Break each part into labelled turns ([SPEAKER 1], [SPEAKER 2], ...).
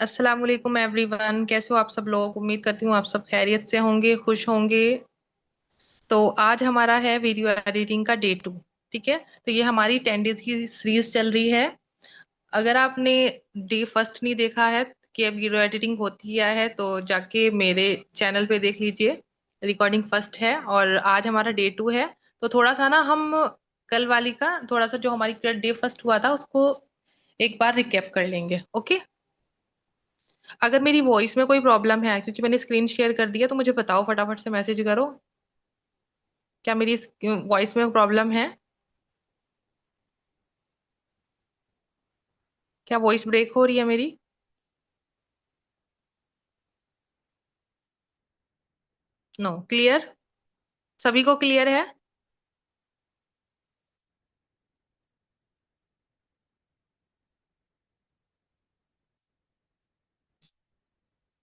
[SPEAKER 1] अस्सलाम वालेकुम एवरीवन, कैसे हो आप सब लोग। उम्मीद करती हूँ आप सब खैरियत से होंगे, खुश होंगे। तो आज हमारा है वीडियो एडिटिंग का डे 2। ठीक है, तो ये हमारी 10 डेज की सीरीज चल रही है। अगर आपने डे फर्स्ट नहीं देखा है कि अब वीडियो एडिटिंग होती क्या है, तो जाके मेरे चैनल पे देख लीजिए। रिकॉर्डिंग फर्स्ट है और आज हमारा डे 2 है। तो थोड़ा सा ना हम कल वाली का थोड़ा सा जो हमारी डे फर्स्ट हुआ था उसको एक बार रिकैप कर लेंगे। ओके। अगर मेरी वॉइस में कोई प्रॉब्लम है, क्योंकि मैंने स्क्रीन शेयर कर दिया, तो मुझे बताओ, फटाफट से मैसेज करो। क्या मेरी वॉइस में प्रॉब्लम है? क्या वॉइस ब्रेक हो रही है मेरी? No, clear. सभी को क्लियर है?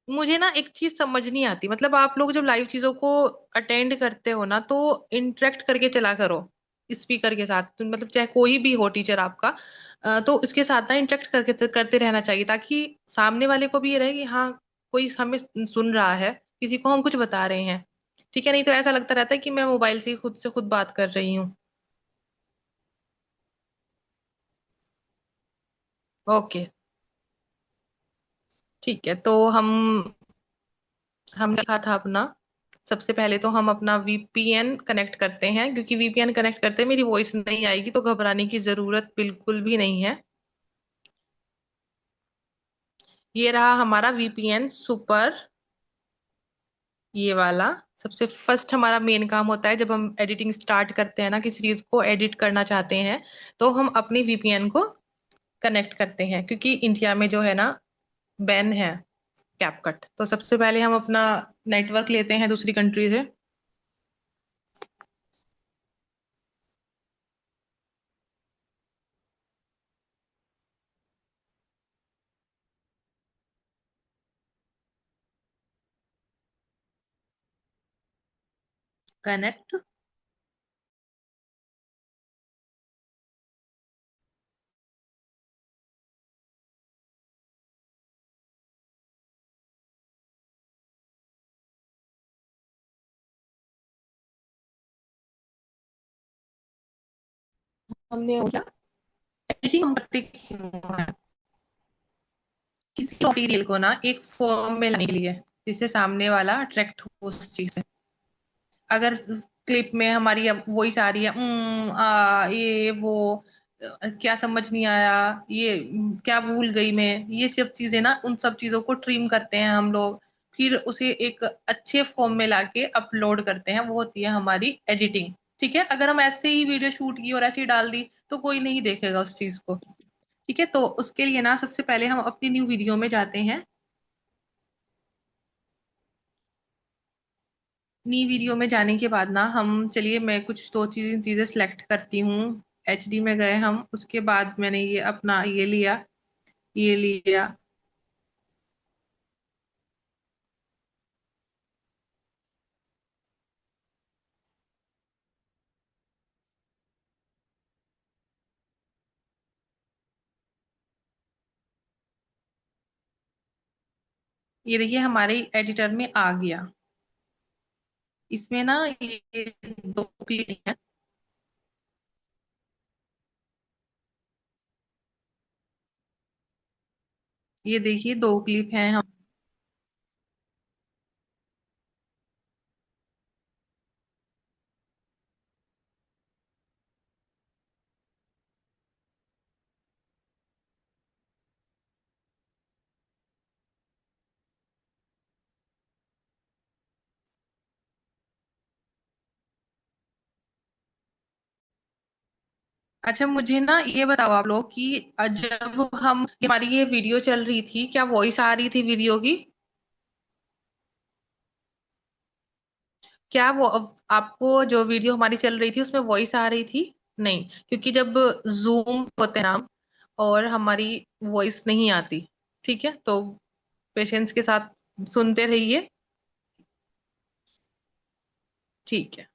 [SPEAKER 1] मुझे ना एक चीज समझ नहीं आती, मतलब आप लोग जब लाइव चीजों को अटेंड करते हो ना, तो इंटरेक्ट करके चला करो स्पीकर के साथ। तो मतलब चाहे कोई भी हो टीचर आपका, तो इसके साथ ना इंटरेक्ट करके करते रहना चाहिए, ताकि सामने वाले को भी ये रहे कि हाँ, कोई हमें सुन रहा है, किसी को हम कुछ बता रहे हैं। ठीक है, नहीं तो ऐसा लगता रहता है कि मैं मोबाइल से खुद बात कर रही हूँ। ओके, ठीक है। तो हम लिखा था अपना। सबसे पहले तो हम अपना वीपीएन कनेक्ट करते हैं, क्योंकि वीपीएन कनेक्ट करते मेरी वॉइस नहीं आएगी, तो घबराने की जरूरत बिल्कुल भी नहीं है। ये रहा हमारा वीपीएन सुपर, ये वाला। सबसे फर्स्ट हमारा मेन काम होता है जब हम एडिटिंग स्टार्ट करते हैं ना, किसी चीज को एडिट करना चाहते हैं, तो हम अपनी वीपीएन को कनेक्ट करते हैं, क्योंकि इंडिया में जो है ना, बैन है कैपकट। तो सबसे पहले हम अपना नेटवर्क लेते हैं दूसरी कंट्री से। कनेक्ट। हमने हो गया एडिटिंग। हम करते क्यों हैं? किसी मटेरियल को ना एक फॉर्म में लाने के लिए, जिससे सामने वाला अट्रैक्ट हो उस चीज से। अगर क्लिप में हमारी वॉइस आ रही है, ये वो, क्या समझ नहीं आया, ये क्या भूल गई मैं, ये सब चीजें ना, उन सब चीजों को ट्रिम करते हैं हम लोग। फिर उसे एक अच्छे फॉर्म में लाके अपलोड करते हैं, वो होती है हमारी एडिटिंग। ठीक है, अगर हम ऐसे ही वीडियो शूट की और ऐसे ही डाल दी, तो कोई नहीं देखेगा उस चीज को। ठीक है, तो उसके लिए ना सबसे पहले हम अपनी न्यू वीडियो में जाते हैं। नी वीडियो में जाने के बाद ना हम, चलिए मैं कुछ दो चीजें चीजें सिलेक्ट करती हूँ। एचडी में गए हम, उसके बाद मैंने ये अपना ये लिया, ये लिया। ये देखिए हमारे एडिटर में आ गया। इसमें ना ये दो क्लिप है। ये देखिए दो क्लिप हैं हम। अच्छा, मुझे ना ये बताओ आप लोग कि जब हम, हमारी ये वीडियो चल रही थी, क्या वॉइस आ रही थी वीडियो की? क्या वो आपको जो वीडियो हमारी चल रही थी उसमें वॉइस आ रही थी? नहीं, क्योंकि जब जूम होते हैं ना, और हमारी वॉइस नहीं आती। ठीक है, तो पेशेंस के साथ सुनते रहिए। ठीक है,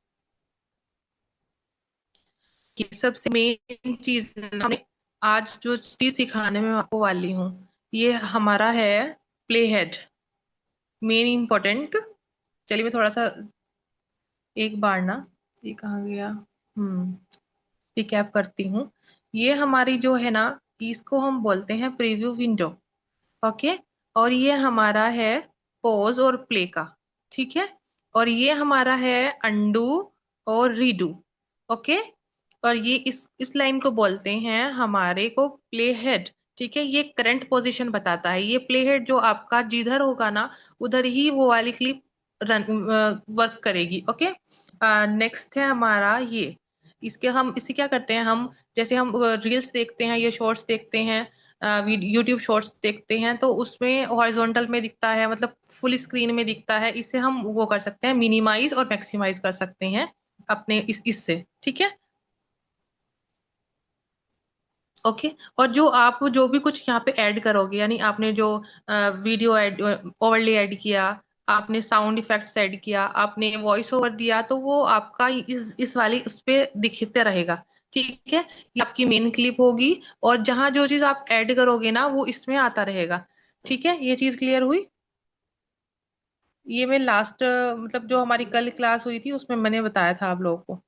[SPEAKER 1] कि सबसे मेन चीज ना, हमने आज जो चीज सिखाने में आपको वाली हूँ, ये हमारा है प्ले हेड, मेन इम्पोर्टेंट। चलिए मैं थोड़ा सा एक बार ना, ये कहाँ गया, रिकैप करती हूँ। ये हमारी जो है ना, इसको हम बोलते हैं प्रीव्यू विंडो। ओके। और ये हमारा है पॉज और प्ले का। ठीक है। और ये हमारा है अंडू और रीडू। ओके। और ये इस लाइन को बोलते हैं हमारे को प्ले हेड। ठीक है। ये करंट पोजीशन बताता है। ये प्ले हेड जो आपका जिधर होगा ना, उधर ही वो वाली क्लिप रन वर्क करेगी। ओके। नेक्स्ट है हमारा ये, इसके हम इससे क्या करते हैं हम, जैसे हम रील्स देखते हैं या शॉर्ट्स देखते हैं, यूट्यूब शॉर्ट्स देखते हैं, तो उसमें हॉरिजॉन्टल में दिखता है, मतलब फुल स्क्रीन में दिखता है। इससे हम वो कर सकते हैं, मिनिमाइज और मैक्सिमाइज कर सकते हैं अपने इससे। ठीक है। ओके। और जो आप जो भी कुछ यहाँ पे ऐड करोगे, यानी आपने जो वीडियो ऐड, ओवरले ऐड किया, आपने साउंड इफेक्ट्स ऐड किया, आपने वॉइस ओवर दिया, तो वो आपका इस वाली उस पे दिखते रहेगा। ठीक है। ये आपकी मेन क्लिप होगी। और जहां जो चीज आप ऐड करोगे ना, वो इसमें आता रहेगा। ठीक है। ये चीज क्लियर हुई। ये मैं लास्ट, मतलब जो हमारी कल क्लास हुई थी उसमें मैंने बताया था आप लोगों को।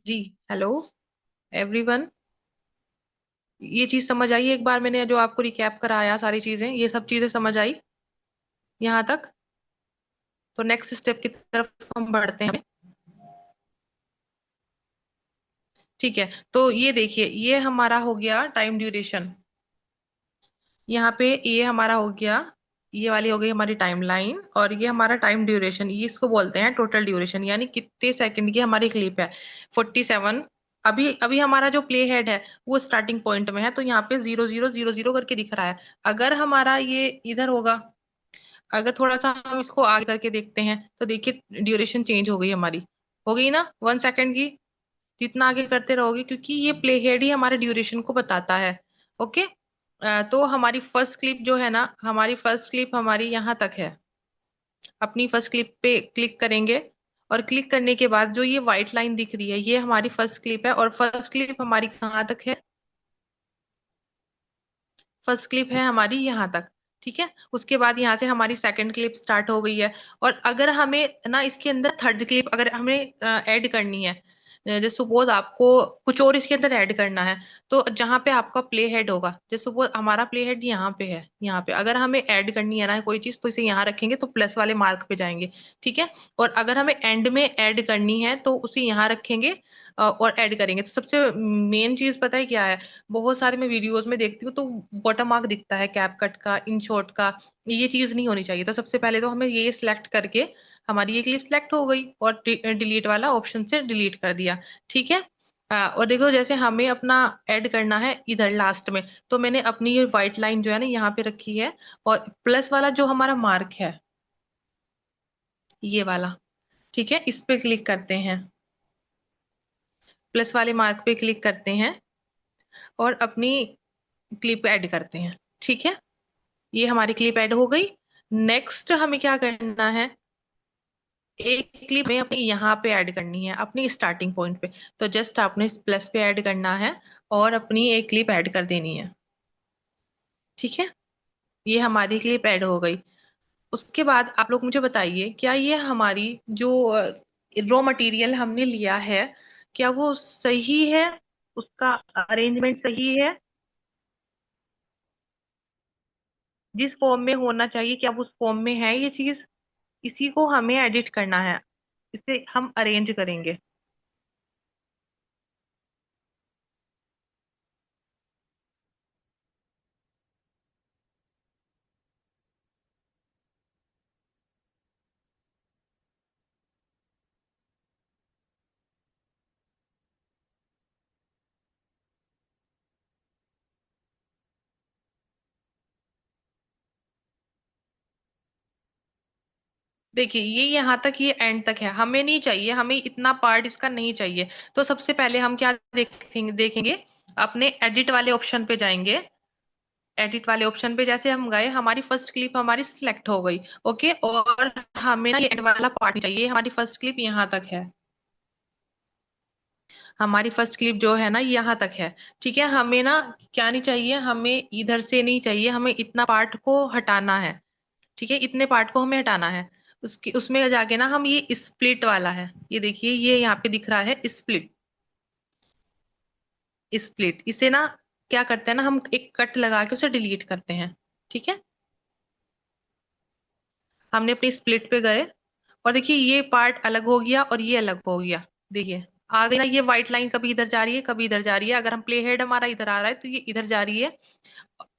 [SPEAKER 1] जी। Hello everyone. ये चीज समझ आई एक बार मैंने जो आपको रिकैप कराया, सारी चीजें, ये सब चीजें समझ आई यहाँ तक। तो नेक्स्ट स्टेप की तरफ हम बढ़ते हैं। ठीक है। तो ये देखिए, ये हमारा हो गया टाइम ड्यूरेशन। यहाँ पे ये हमारा हो गया, ये वाली हो गई हमारी टाइम लाइन, और ये हमारा टाइम ड्यूरेशन, ये इसको बोलते हैं टोटल ड्यूरेशन, यानी कितने सेकंड की हमारी क्लिप है। 47। अभी अभी हमारा जो प्ले हेड है वो स्टार्टिंग पॉइंट में है, तो यहाँ पे 0000 करके दिख रहा है। अगर हमारा ये इधर होगा, अगर थोड़ा सा हम इसको आगे करके देखते हैं, तो देखिए ड्यूरेशन चेंज हो गई हमारी, हो गई ना 1 सेकंड की। जितना आगे करते रहोगे, क्योंकि ये प्ले हेड ही हमारे ड्यूरेशन को बताता है। ओके। तो हमारी फर्स्ट क्लिप जो है ना, हमारी फर्स्ट क्लिप हमारी यहाँ तक है। अपनी फर्स्ट क्लिप पे क्लिक करेंगे, और क्लिक करने के बाद जो ये व्हाइट लाइन दिख रही है, ये हमारी फर्स्ट क्लिप है। और फर्स्ट क्लिप हमारी कहाँ तक है, फर्स्ट क्लिप है हमारी यहाँ तक। ठीक है। उसके बाद यहाँ से हमारी सेकंड क्लिप स्टार्ट हो गई है। और अगर हमें ना इसके अंदर थर्ड क्लिप अगर हमें ऐड करनी है, जैसे सपोज आपको कुछ और इसके अंदर ऐड करना है, तो जहाँ पे आपका प्ले हेड होगा, जैसे सपोज हमारा प्ले हेड यहाँ पे है, यहाँ पे अगर हमें ऐड करनी है ना कोई चीज, तो इसे यहाँ रखेंगे तो प्लस वाले मार्क पे जाएंगे। ठीक है। और अगर हमें एंड में ऐड करनी है, तो उसे यहाँ रखेंगे और ऐड करेंगे। तो सबसे मेन चीज पता है क्या है, बहुत सारे मैं वीडियोस में देखती हूँ तो वाटर मार्क दिखता है कैप कट का, इन शॉर्ट का। ये चीज नहीं होनी चाहिए। तो सबसे पहले तो हमें ये सिलेक्ट करके, हमारी ये क्लिप सिलेक्ट हो गई, और डिलीट वाला ऑप्शन से डिलीट कर दिया। ठीक है। और देखो, जैसे हमें अपना ऐड करना है इधर लास्ट में, तो मैंने अपनी ये व्हाइट लाइन जो है ना यहाँ पे रखी है, और प्लस वाला जो हमारा मार्क है, ये वाला, ठीक है, इस पे क्लिक करते हैं। प्लस वाले मार्क पे क्लिक करते हैं, और अपनी क्लिप ऐड करते हैं। ठीक है। ये हमारी क्लिप ऐड हो गई। नेक्स्ट हमें क्या करना है, एक क्लिप में अपनी यहाँ पे ऐड करनी है, अपनी स्टार्टिंग पॉइंट पे। तो जस्ट आपने इस प्लस पे ऐड करना है, और अपनी एक क्लिप ऐड कर देनी है। ठीक है। ये हमारी क्लिप ऐड हो गई। उसके बाद आप लोग मुझे बताइए, क्या ये हमारी जो रॉ मटेरियल हमने लिया है, क्या वो सही है, उसका अरेंजमेंट सही है, जिस फॉर्म में होना चाहिए, क्या वो उस फॉर्म में है ये चीज। इसी को हमें एडिट करना है, इसे हम अरेंज करेंगे। देखिए ये यहाँ तक, ये एंड तक है, हमें नहीं चाहिए, हमें इतना पार्ट इसका नहीं चाहिए। तो सबसे पहले हम क्या देखेंगे, अपने एडिट वाले ऑप्शन पे जाएंगे। एडिट वाले ऑप्शन पे जैसे हम गए, हमारी फर्स्ट क्लिप हमारी सिलेक्ट हो गई। ओके, और हमें ना ये एंड वाला पार्ट नहीं चाहिए, हमारी फर्स्ट क्लिप यहाँ तक है। हमारी फर्स्ट क्लिप जो है ना यहाँ तक है। ठीक है, हमें ना क्या नहीं चाहिए, हमें इधर से नहीं चाहिए, हमें इतना पार्ट को हटाना है। ठीक है, इतने पार्ट को हमें हटाना है। उसकी उसमें जाके ना हम ये स्प्लिट वाला है, ये देखिए ये यहाँ पे दिख रहा है स्प्लिट। स्प्लिट इसे ना क्या करते हैं ना, हम एक कट लगा के उसे डिलीट करते हैं। ठीक है, हमने अपनी स्प्लिट पे गए, और देखिए ये पार्ट अलग हो गया और ये अलग हो गया। देखिए आ गई ना, ये व्हाइट लाइन कभी इधर जा रही है कभी इधर जा रही है। अगर हम प्ले हेड हमारा इधर आ रहा है तो ये इधर जा रही है,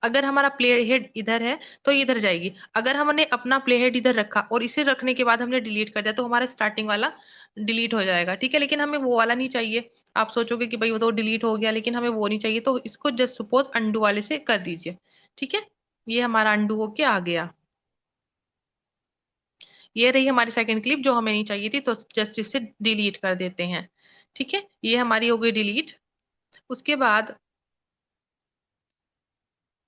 [SPEAKER 1] अगर हमारा प्ले हेड इधर है तो ये इधर जाएगी। अगर हमने अपना प्ले हेड इधर रखा और इसे रखने के बाद हमने डिलीट कर दिया तो हमारा स्टार्टिंग वाला डिलीट हो जाएगा। ठीक है, लेकिन हमें वो वाला नहीं चाहिए। आप सोचोगे कि भाई वो तो डिलीट हो गया, लेकिन हमें वो नहीं चाहिए, तो इसको जस्ट सपोज अंडू वाले से कर दीजिए। ठीक है, ये हमारा अंडू होके आ गया। ये रही हमारी सेकंड क्लिप जो हमें नहीं चाहिए थी, तो जस्ट इसे डिलीट कर देते हैं। ठीक है, ये हमारी हो गई डिलीट। उसके बाद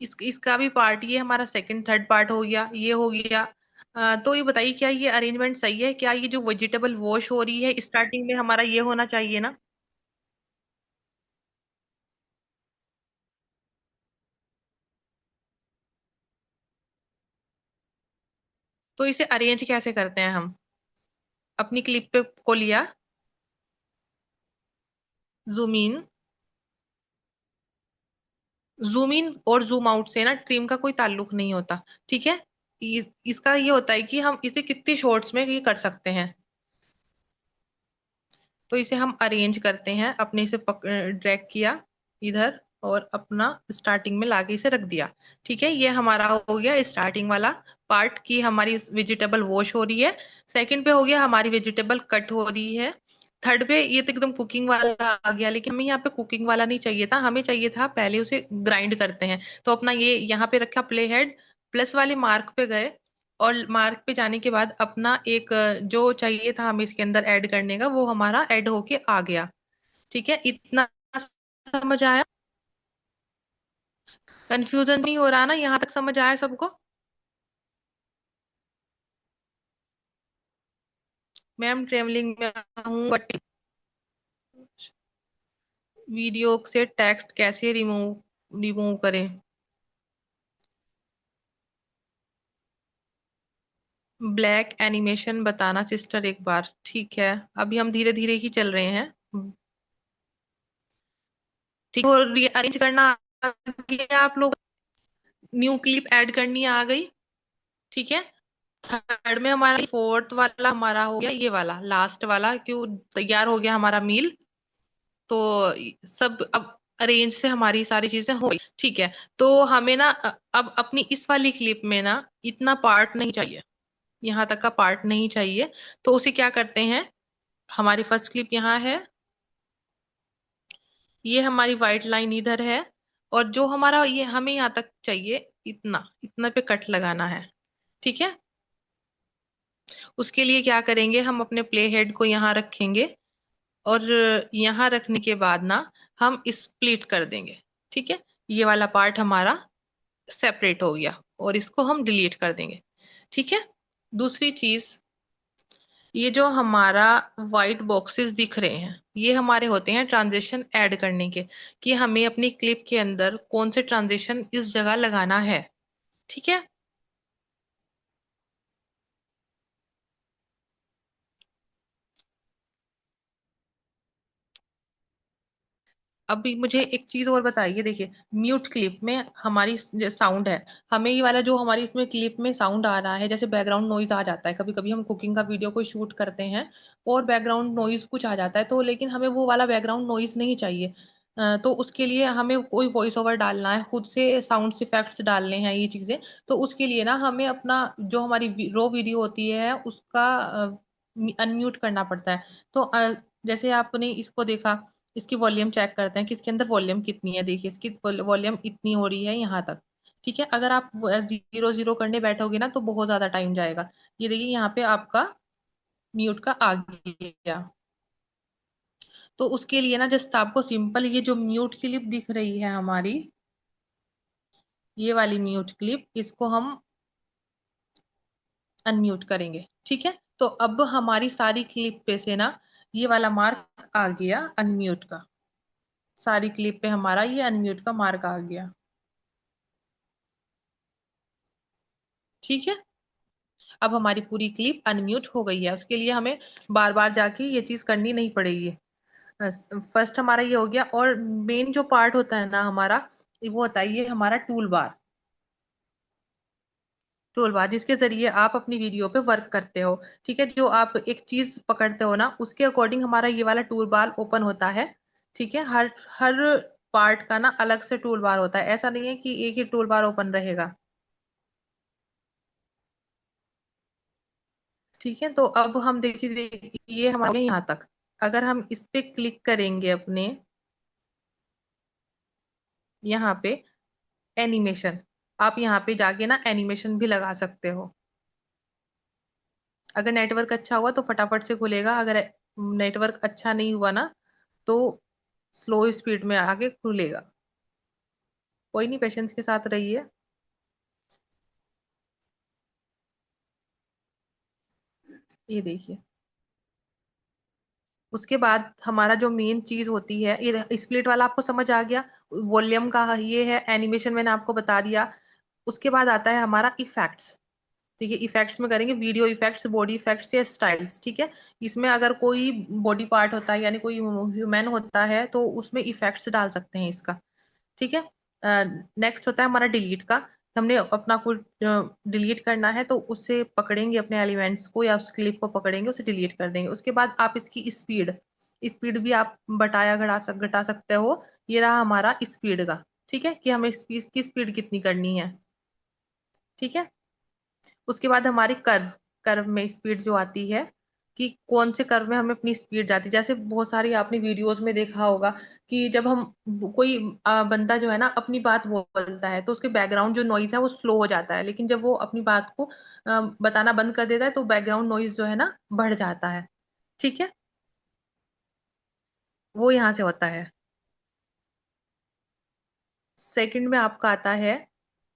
[SPEAKER 1] इसका भी पार्ट, ये हमारा सेकंड थर्ड पार्ट हो गया, ये हो गया। तो ये बताइए क्या ये अरेंजमेंट सही है? क्या ये जो वेजिटेबल वॉश हो रही है स्टार्टिंग में हमारा ये होना चाहिए ना? तो इसे अरेंज कैसे करते हैं हम? अपनी क्लिप पे को लिया, जूम इन। जूम इन और जूम आउट से ना ट्रिम का कोई ताल्लुक नहीं होता। ठीक है, इसका ये होता है कि हम इसे कितनी शॉर्ट्स में ये कर सकते हैं। तो इसे हम अरेंज करते हैं, अपने से ड्रैग किया इधर और अपना स्टार्टिंग में लाके इसे रख दिया। ठीक है, ये हमारा हो गया स्टार्टिंग वाला पार्ट की हमारी वेजिटेबल वॉश हो रही है। सेकंड पे हो गया हमारी वेजिटेबल कट हो रही है। थर्ड पे ये तो एकदम कुकिंग वाला आ गया, लेकिन हमें यहाँ पे कुकिंग वाला नहीं चाहिए था, हमें चाहिए था पहले उसे ग्राइंड करते हैं। तो अपना ये यहाँ पे रखा प्ले हेड, प्लस वाले मार्क पे गए, और मार्क पे जाने के बाद अपना एक जो चाहिए था हमें इसके अंदर ऐड करने का, वो हमारा ऐड होके आ गया। ठीक है, इतना समझ आया? कंफ्यूजन नहीं हो रहा ना, यहाँ तक समझ आया सबको? मैम ट्रेवलिंग में हूँ, बट वीडियो से टेक्स्ट कैसे रिमूव रिमूव करें? ब्लैक एनिमेशन बताना सिस्टर एक बार। ठीक है, अभी हम धीरे धीरे ही चल रहे हैं। ठीक है, और अरेंज करना आ गया आप लोग? न्यू क्लिप ऐड करनी आ गई? ठीक है, थर्ड में हमारा फोर्थ वाला हमारा हो गया, ये वाला लास्ट वाला क्यों तैयार हो गया हमारा मील। तो सब अब अरेंज से हमारी सारी चीजें हो गई। ठीक है, तो हमें ना अब अपनी इस वाली क्लिप में ना इतना पार्ट नहीं चाहिए, यहाँ तक का पार्ट नहीं चाहिए। तो उसे क्या करते हैं, हमारी फर्स्ट क्लिप यहाँ है, ये हमारी व्हाइट लाइन इधर है, और जो हमारा ये हमें यहाँ तक चाहिए, इतना इतना पे कट लगाना है। ठीक है, उसके लिए क्या करेंगे, हम अपने प्ले हेड को यहाँ रखेंगे, और यहाँ रखने के बाद ना हम स्प्लिट कर देंगे। ठीक है, ये वाला पार्ट हमारा सेपरेट हो गया, और इसको हम डिलीट कर देंगे। ठीक है, दूसरी चीज, ये जो हमारा व्हाइट बॉक्सेस दिख रहे हैं, ये हमारे होते हैं ट्रांजिशन ऐड करने के, कि हमें अपनी क्लिप के अंदर कौन से ट्रांजिशन इस जगह लगाना है। ठीक है, अभी मुझे एक चीज और बताइए, देखिए म्यूट क्लिप में हमारी जो साउंड है, हमें ये वाला जो हमारी इसमें क्लिप में साउंड आ रहा है, जैसे बैकग्राउंड नॉइज आ जाता है, कभी कभी हम कुकिंग का वीडियो कोई शूट करते हैं और बैकग्राउंड नॉइज कुछ आ जाता है, तो लेकिन हमें वो वाला बैकग्राउंड नॉइज नहीं चाहिए। तो उसके लिए हमें कोई वॉइस ओवर डालना है, खुद से साउंड इफेक्ट्स डालने हैं ये चीजें। तो उसके लिए ना हमें अपना जो हमारी रो वीडियो होती है उसका अनम्यूट करना पड़ता है। तो जैसे आपने इसको देखा, इसकी वॉल्यूम चेक करते हैं कि इसके अंदर वॉल्यूम कितनी है। देखिए इसकी वॉल्यूम इतनी हो रही है यहाँ तक। ठीक है, अगर आप 0 0 करने बैठोगे ना तो बहुत ज्यादा टाइम जाएगा। ये देखिए यहाँ पे आपका म्यूट का आ गया। तो उसके लिए ना जस्ट आपको सिंपल ये जो म्यूट क्लिप दिख रही है हमारी, ये वाली म्यूट क्लिप, इसको हम अनम्यूट करेंगे। ठीक है, तो अब हमारी सारी क्लिप पे से ना ये वाला मार्क आ गया अनम्यूट का। सारी क्लिप पे हमारा ये अनम्यूट का मार्क आ गया। ठीक है, अब हमारी पूरी क्लिप अनम्यूट हो गई है। उसके लिए हमें बार बार जाके ये चीज करनी नहीं पड़ेगी। फर्स्ट हमारा ये हो गया। और मेन जो पार्ट होता है ना हमारा, वो होता है ये हमारा टूल बार। टूल बार जिसके जरिए आप अपनी वीडियो पे वर्क करते हो। ठीक है, जो आप एक चीज पकड़ते हो ना उसके अकॉर्डिंग हमारा ये वाला टूल बार ओपन होता है। ठीक है, हर हर पार्ट का ना अलग से टूल बार होता है, ऐसा नहीं है कि एक ही टूल बार ओपन रहेगा। ठीक है, तो अब हम देखिए ये हमारे यहाँ तक, अगर हम इस पे क्लिक करेंगे अपने यहाँ पे एनिमेशन, आप यहाँ पे जाके ना एनिमेशन भी लगा सकते हो। अगर नेटवर्क अच्छा हुआ तो फटाफट से खुलेगा, अगर नेटवर्क अच्छा नहीं हुआ ना तो स्लो स्पीड में आके खुलेगा। कोई नहीं, पेशेंस के साथ रहिए। ये देखिए, उसके बाद हमारा जो मेन चीज होती है, ये स्प्लिट वाला आपको समझ आ गया। वॉल्यूम का ये है, एनिमेशन मैंने आपको बता दिया। उसके बाद आता है हमारा इफेक्ट्स। देखिए इफेक्ट्स में करेंगे वीडियो इफेक्ट्स, बॉडी इफेक्ट्स या स्टाइल्स। ठीक है, इसमें अगर कोई बॉडी पार्ट होता है यानी कोई ह्यूमन होता है तो उसमें इफेक्ट्स डाल सकते हैं इसका। ठीक है, नेक्स्ट होता है हमारा डिलीट का। हमने अपना कुछ डिलीट करना है तो उससे पकड़ेंगे अपने एलिमेंट्स को या उस क्लिप को पकड़ेंगे, उसे डिलीट कर देंगे। उसके बाद आप इसकी स्पीड, स्पीड भी आप बटाया घटा सकते हो। ये रहा हमारा स्पीड का। ठीक है, कि हमें इसकी स्पीड कितनी करनी है। ठीक है, उसके बाद हमारी कर्व, कर्व में स्पीड जो आती है कि कौन से कर्व में हमें अपनी स्पीड जाती है। जैसे बहुत सारी आपने वीडियोस में देखा होगा कि जब हम कोई बंदा जो है ना अपनी बात बोलता है तो उसके बैकग्राउंड जो नॉइज है वो स्लो हो जाता है, लेकिन जब वो अपनी बात को बताना बंद कर देता है तो बैकग्राउंड नॉइज जो है ना बढ़ जाता है। ठीक है, वो यहाँ से होता है। सेकंड में आपका आता है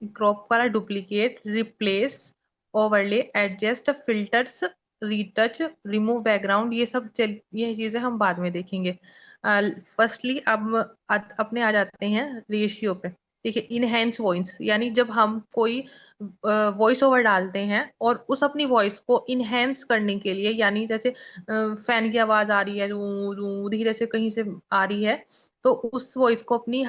[SPEAKER 1] क्रॉप वाला, duplicate, replace, overlay, adjust, filters, retouch, remove background. ये चीजें हम बाद में देखेंगे। फर्स्टली अब अपने आ जाते हैं रेशियो पे। देखिए इनहेंस वॉइस, यानी जब हम कोई वॉइस ओवर डालते हैं और उस अपनी वॉइस को इनहेंस करने के लिए, यानी जैसे फैन की आवाज आ रही है, धीरे से कहीं से आ रही है, तो उस वॉइस को अपनी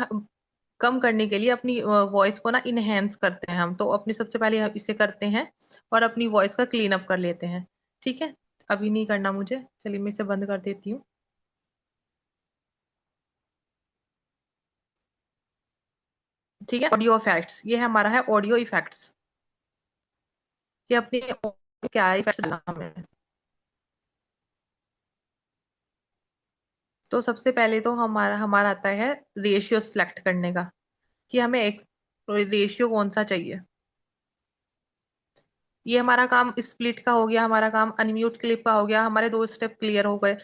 [SPEAKER 1] कम करने के लिए अपनी वॉइस को ना इनहेंस करते हैं हम। तो अपनी सबसे पहले हम इसे करते हैं और अपनी वॉइस का क्लीन अप कर लेते हैं। ठीक है, अभी नहीं करना मुझे, चलिए मैं इसे बंद कर देती हूँ। ठीक है, ऑडियो इफेक्ट्स, ये है हमारा है ऑडियो इफेक्ट्स। ये अपने क्या इफेक्ट्स डालना हमें। तो सबसे पहले तो हमारा हमारा आता है रेशियो सिलेक्ट करने का, कि हमें एक रेशियो कौन सा चाहिए। ये हमारा काम स्प्लिट का हो गया, हमारा काम अनम्यूट क्लिप का हो गया, हमारे दो स्टेप क्लियर हो गए।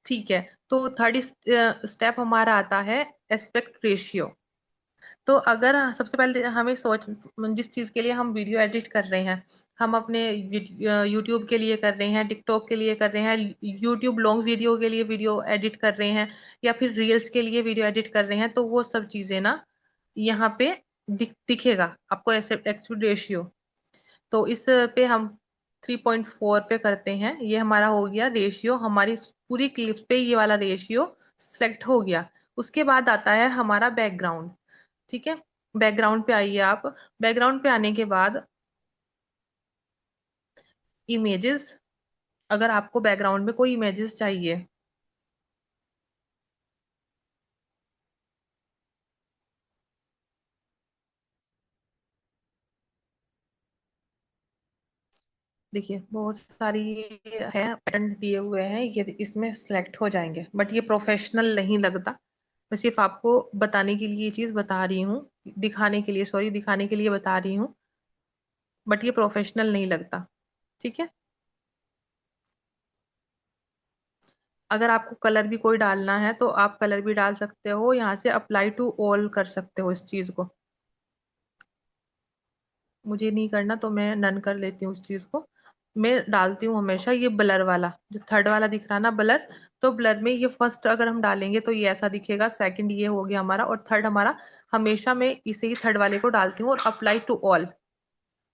[SPEAKER 1] ठीक है, तो थर्ड स्टेप हमारा आता है एस्पेक्ट रेशियो। तो अगर सबसे पहले हमें सोच, जिस चीज के लिए हम वीडियो एडिट कर रहे हैं, हम अपने यूट्यूब के लिए कर रहे हैं, टिकटॉक के लिए कर रहे हैं, यूट्यूब लॉन्ग वीडियो के लिए वीडियो एडिट कर रहे हैं, या फिर रील्स के लिए वीडियो एडिट कर रहे हैं, तो वो सब चीजें ना यहाँ पे दिखेगा आपको ऐसे एस्पेक्ट रेशियो। तो इस पे हम 3.4 पे करते हैं, ये हमारा हो गया रेशियो, हमारी पूरी क्लिप्स पे ये वाला रेशियो सेलेक्ट हो गया। उसके बाद आता है हमारा बैकग्राउंड। ठीक है, बैकग्राउंड पे आइए आप। बैकग्राउंड पे आने के बाद इमेजेस, अगर आपको बैकग्राउंड में कोई इमेजेस चाहिए, देखिए बहुत सारी है, पैटर्न दिए हुए हैं, ये इसमें सिलेक्ट हो जाएंगे, बट ये प्रोफेशनल नहीं लगता। मैं सिर्फ आपको बताने के लिए ये चीज बता रही हूँ, दिखाने के लिए, सॉरी, दिखाने के लिए बता रही हूँ, बट ये प्रोफेशनल नहीं लगता। ठीक है, अगर आपको कलर भी कोई डालना है तो आप कलर भी डाल सकते हो, यहाँ से अप्लाई टू ऑल कर सकते हो इस चीज को। मुझे नहीं करना तो मैं नन कर लेती हूँ उस चीज को। मैं डालती हूँ हमेशा ये ब्लर वाला, जो थर्ड वाला दिख रहा है ना ब्लर, तो ब्लर में ये फर्स्ट अगर हम डालेंगे तो ये ऐसा दिखेगा, सेकंड ये हो गया हमारा, और थर्ड हमारा, हमेशा मैं इसे ही थर्ड वाले को डालती हूँ और अप्लाई टू ऑल,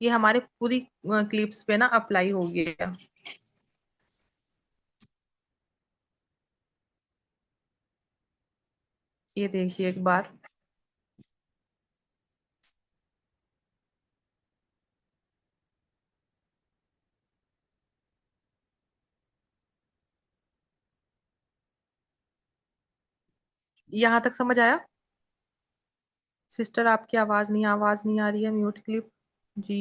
[SPEAKER 1] ये हमारे पूरी क्लिप्स पे ना अप्लाई हो गया। ये देखिए एक बार। यहाँ तक समझ आया? सिस्टर आपकी आवाज नहीं आ रही है, म्यूट क्लिप। जी,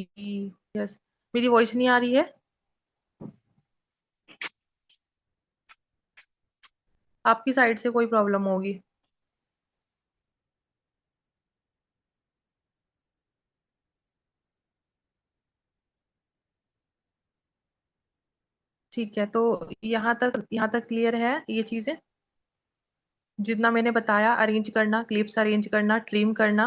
[SPEAKER 1] यस, मेरी वॉइस नहीं आ रही है? आपकी साइड से कोई प्रॉब्लम होगी। ठीक है, तो यहाँ तक क्लियर है ये चीजें, जितना मैंने बताया, अरेंज करना, क्लिप्स अरेंज करना, ट्रिम करना,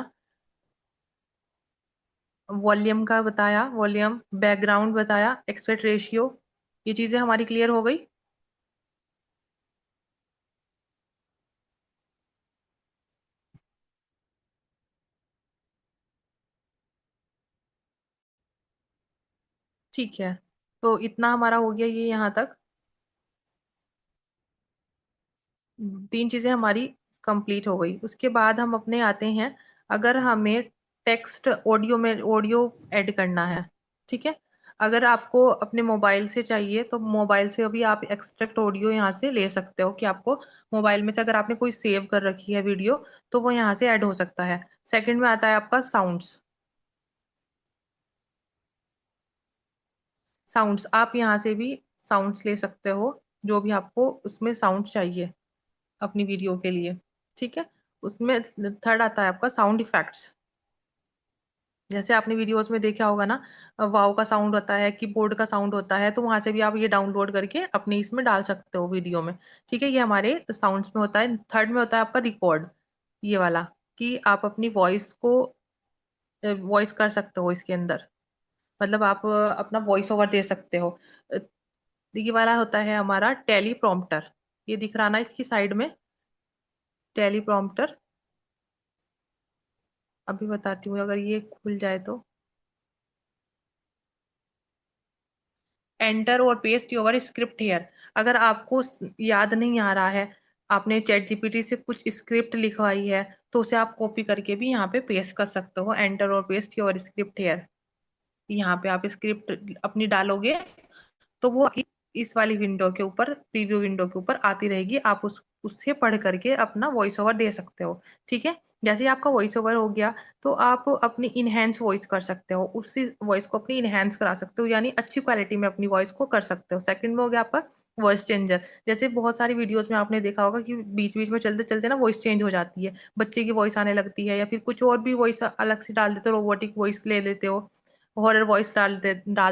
[SPEAKER 1] वॉल्यूम का बताया, वॉल्यूम, बैकग्राउंड बताया, एक्सपेक्ट रेशियो, ये चीजें हमारी क्लियर हो गई। ठीक है, तो इतना हमारा हो गया ये यहाँ तक। तीन चीजें हमारी कंप्लीट हो गई। उसके बाद हम अपने आते हैं, अगर हमें टेक्स्ट ऑडियो में ऑडियो ऐड करना है। ठीक है, अगर आपको अपने मोबाइल से चाहिए तो मोबाइल से अभी आप एक्सट्रैक्ट ऑडियो यहाँ से ले सकते हो, कि आपको मोबाइल में से अगर आपने कोई सेव कर रखी है वीडियो तो वो यहाँ से ऐड हो सकता है। सेकंड में आता है आपका साउंड्स। साउंड्स आप यहाँ से भी साउंड्स ले सकते हो, जो भी आपको उसमें साउंड चाहिए अपनी वीडियो के लिए। ठीक है, उसमें थर्ड आता है आपका साउंड इफेक्ट्स। जैसे आपने वीडियोस में देखा होगा ना, वाव का साउंड होता है, कीबोर्ड का साउंड होता है, तो वहां से भी आप ये डाउनलोड करके अपने इसमें डाल सकते हो वीडियो में। ठीक है, ये हमारे साउंड्स में होता है। थर्ड में होता है आपका रिकॉर्ड, ये वाला, कि आप अपनी वॉइस को वॉइस कर सकते हो इसके अंदर, मतलब आप अपना वॉइस ओवर दे सकते हो। अ, ये वाला होता है हमारा टेली प्रॉम्प्टर, ये दिख रहा ना इसकी साइड में, टेली प्रॉम्प्टर। अभी बताती हूँ, अगर ये खुल जाए तो, एंटर और पेस्ट योर स्क्रिप्ट हियर। अगर आपको याद नहीं आ रहा है, आपने चैट जीपीटी से कुछ स्क्रिप्ट लिखवाई है, तो उसे आप कॉपी करके भी यहाँ पे पेस्ट कर सकते हो, एंटर और पेस्ट योर स्क्रिप्ट हियर। यहाँ पे आप स्क्रिप्ट अपनी डालोगे तो वो आपकी इस वाली विंडो के ऊपर, प्रीव्यू विंडो के ऊपर आती रहेगी, आप उससे पढ़ करके अपना वॉइस ओवर दे सकते हो। ठीक है, जैसे ही आपका वॉइस ओवर हो गया तो आप अपनी इनहेंस वॉइस कर सकते हो, उसी वॉइस को अपनी इनहेंस करा सकते हो, यानी अच्छी क्वालिटी में अपनी वॉइस को कर सकते हो। सेकंड में हो गया आपका वॉइस चेंजर। जैसे बहुत सारी वीडियोस में आपने देखा होगा कि बीच बीच में चलते चलते ना वॉइस चेंज हो जाती है, बच्चे की वॉइस आने लगती है, या फिर कुछ और भी वॉइस अलग से डाल देते हो, रोबोटिक वॉइस ले लेते हो, हॉरर वॉइस डाल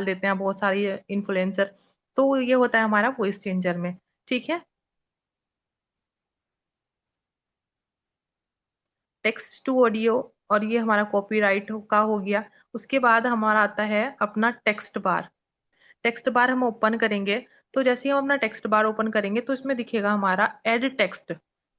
[SPEAKER 1] देते हैं बहुत सारी इन्फ्लुएंसर। तो ये होता है हमारा वॉइस चेंजर में। ठीक है, टेक्स्ट टू ऑडियो, और ये हमारा कॉपीराइट का हो गया। उसके बाद हमारा आता है अपना टेक्स्ट बार। टेक्स्ट बार हम ओपन करेंगे, तो जैसे ही हम अपना टेक्स्ट बार ओपन करेंगे तो इसमें दिखेगा हमारा एड टेक्स्ट।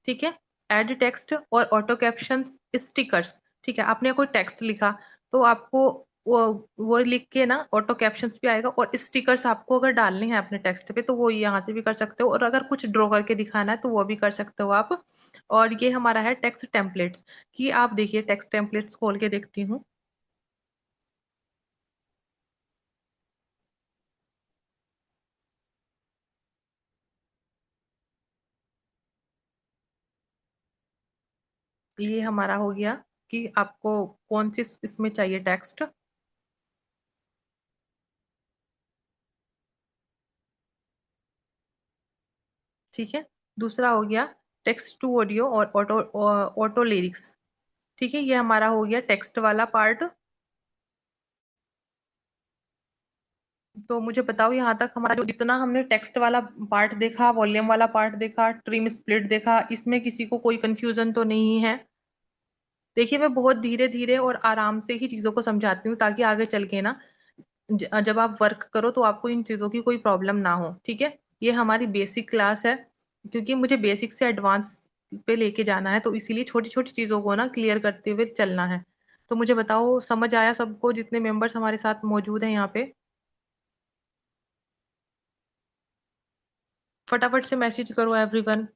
[SPEAKER 1] ठीक है, एड टेक्स्ट और ऑटो कैप्शन, स्टिकर्स। ठीक है, आपने कोई टेक्स्ट लिखा तो आपको वो वो लिख के ना ऑटो कैप्शंस भी आएगा, और स्टिकर्स आपको अगर डालने हैं अपने टेक्स्ट पे तो वो यहाँ से भी कर सकते हो, और अगर कुछ ड्रॉ करके दिखाना है तो वो भी कर सकते हो आप। और ये हमारा है टेक्स्ट टेम्पलेट्स। कि आप देखिए, टेक्स्ट टेम्पलेट्स खोल के देखती हूँ। ये हमारा हो गया कि आपको कौन सी इसमें चाहिए टेक्स्ट। ठीक है। दूसरा हो गया टेक्स्ट टू ऑडियो और ऑटो ऑटो लिरिक्स। ठीक है, ये हमारा हो गया टेक्स्ट वाला पार्ट। तो मुझे बताओ, यहाँ तक हमारा जो जितना हमने टेक्स्ट वाला पार्ट देखा, वॉल्यूम वाला पार्ट देखा, ट्रिम स्प्लिट देखा, इसमें किसी को कोई कंफ्यूजन तो नहीं है? देखिए, मैं बहुत धीरे धीरे और आराम से ही चीजों को समझाती हूँ, ताकि आगे चल के ना जब आप वर्क करो तो आपको इन चीजों की कोई प्रॉब्लम ना हो। ठीक है। ये हमारी बेसिक क्लास है, क्योंकि मुझे बेसिक से एडवांस पे लेके जाना है, तो इसीलिए छोटी छोटी चीजों को ना क्लियर करते हुए चलना है। तो मुझे बताओ, समझ आया सबको, जितने मेंबर्स हमारे साथ मौजूद हैं यहाँ पे? फटाफट से मैसेज करो एवरीवन।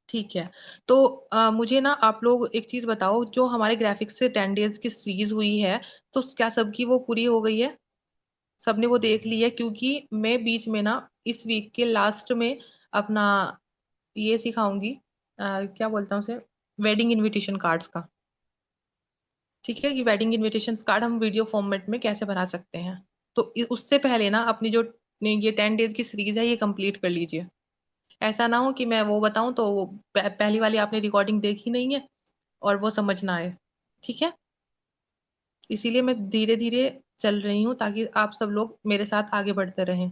[SPEAKER 1] ठीक है। तो मुझे ना आप लोग एक चीज बताओ, जो हमारे ग्राफिक्स से 10 डेज की सीरीज हुई है, तो क्या सबकी वो पूरी हो गई है? सबने वो देख ली है? क्योंकि मैं बीच में ना इस वीक के लास्ट में अपना ये सिखाऊंगी, क्या बोलता हूँ उसे, वेडिंग इनविटेशन कार्ड्स का। ठीक है, कि वेडिंग इनविटेशन कार्ड हम वीडियो फॉर्मेट में कैसे बना सकते हैं। तो उससे पहले ना अपनी जो ये 10 डेज की सीरीज है, ये कंप्लीट कर लीजिए। ऐसा ना हो कि मैं वो बताऊं तो वो पहली वाली आपने रिकॉर्डिंग देखी नहीं है और वो समझ ना आए। ठीक है। इसीलिए मैं धीरे धीरे चल रही हूँ, ताकि आप सब लोग मेरे साथ आगे बढ़ते रहें।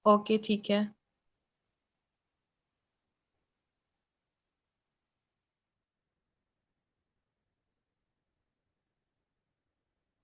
[SPEAKER 1] ओके, ठीक है।